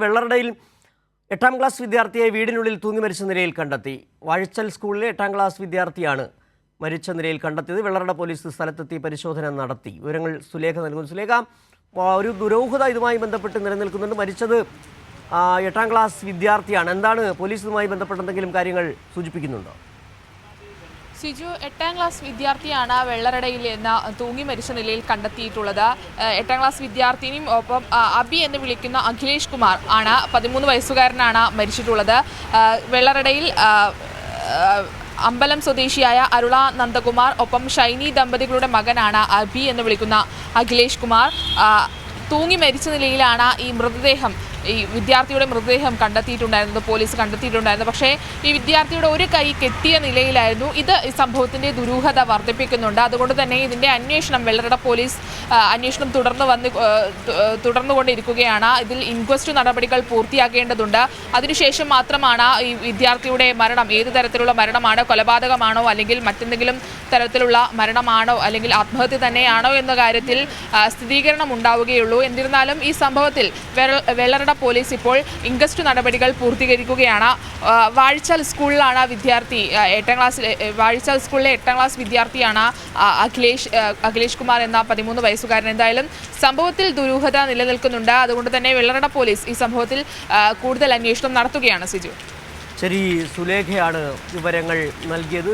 വെള്ളറടയിൽ 8ാം class വിദ്യാർത്ഥിയെ വീടിനുള്ളിൽ തൂങ്ങി മരിച്ച നിലയിൽ കണ്ടെത്തി. വാഴച്ചൽ സ്കൂളിലെ 8ാം ക്ലാസ് വിദ്യാർത്ഥിയാണ് മരിച്ച നിലയിൽ കണ്ടെത്തിയത്. വെള്ളറട പോലീസ് സ്ഥലത്തെത്തി പരിശോധന നടത്തി. വിവരങ്ങൾ സുലേഖ നൽകുന്നു. സുലേഖ, ഒരു ദുരൂഹത ഇതുമായി ബന്ധപ്പെട്ട് നിലനിൽക്കുന്നുണ്ട്. മരിച്ചത് 8ാം ക്ലാസ് വിദ്യാർത്ഥിയാണ്. എന്താണ് പോലീസുമായി ബന്ധപ്പെട്ട എന്തെങ്കിലും കാര്യങ്ങൾ സൂചിപ്പിക്കുന്നുണ്ടോ? സിജു, 8ാം ക്ലാസ് വിദ്യാർത്ഥിയാണ് വെള്ളറടയിൽ നിന്ന് തൂങ്ങി മരിച്ച നിലയിൽ കണ്ടെത്തിയിട്ടുള്ളത്. 8ാം ക്ലാസ് വിദ്യാർത്ഥിനിയും ഒപ്പം അബി എന്ന് വിളിക്കുന്ന അഖിലേഷ് കുമാർ ആണ്. 13 വയസ്സുകാരനാണ് മരിച്ചിട്ടുള്ളത്. വെള്ളറടയിൽ അമ്പലം സ്വദേശിയായ അരുള നന്ദകുമാർ ഒപ്പം ഷൈനി ദമ്പതികളുടെ മകനാണ് അബി എന്ന് വിളിക്കുന്ന അഖിലേഷ് കുമാർ. തൂങ്ങി മരിച്ച നിലയിലാണ് ഈ വിദ്യാർത്ഥിയുടെ മൃതദേഹം കണ്ടെത്തിയിട്ടുണ്ടായിരുന്നത്, പോലീസ് കണ്ടെത്തിയിട്ടുണ്ടായിരുന്നത്. പക്ഷേ ഈ വിദ്യാർത്ഥിയുടെ ഒരു കൈ കെട്ടിയ നിലയിലായിരുന്നു. ഇത് ഈ സംഭവത്തിൻ്റെ ദുരൂഹത വർദ്ധിപ്പിക്കുന്നുണ്ട്. അതുകൊണ്ട് തന്നെ ഇതിൻ്റെ അന്വേഷണം വെള്ളറട പോലീസ് അന്വേഷണം തുടർന്നുകൊണ്ടിരിക്കുകയാണ്. ഇതിൽ ഇൻക്വസ്റ്റ് നടപടികൾ പൂർത്തിയാക്കേണ്ടതുണ്ട്. അതിനുശേഷം മാത്രമാണ് ഈ വിദ്യാർത്ഥിയുടെ മരണം ഏത് തരത്തിലുള്ള മരണമാണ്, കൊലപാതകമാണോ അല്ലെങ്കിൽ മറ്റെന്തെങ്കിലും തരത്തിലുള്ള മരണമാണോ അല്ലെങ്കിൽ ആത്മഹത്യ തന്നെയാണോ എന്ന കാര്യത്തിൽ സ്ഥിരീകരണം ഉണ്ടാവുകയുള്ളൂ. എന്നിരുന്നാലും ഈ സംഭവത്തിൽ വെള്ളറട പോലീസ് ഇപ്പോൾ ഇൻക്വസ്റ്റ് നടപടികൾ പൂർത്തീകരിക്കുകയാണ്. വാഴച്ചൽ സ്കൂളിലാണ് വിദ്യാർത്ഥി, വാഴച്ചൽ സ്കൂളിലെ 8ാം ക്ലാസ് വിദ്യാർത്ഥിയാണ് അഖിലേഷ് കുമാർ എന്ന 13 വയസ്സുകാരൻ. എന്തായാലും സംഭവത്തിൽ ദുരൂഹത നിലനിൽക്കുന്നുണ്ട്. അതുകൊണ്ട് തന്നെ വെള്ളറട പോലീസ് ഈ സംഭവത്തിൽ കൂടുതൽ അന്വേഷണം നടത്തുകയാണ്. സിജു, ശരി, സുലേഖയാണ് വിവരങ്ങൾ നൽകിയത്.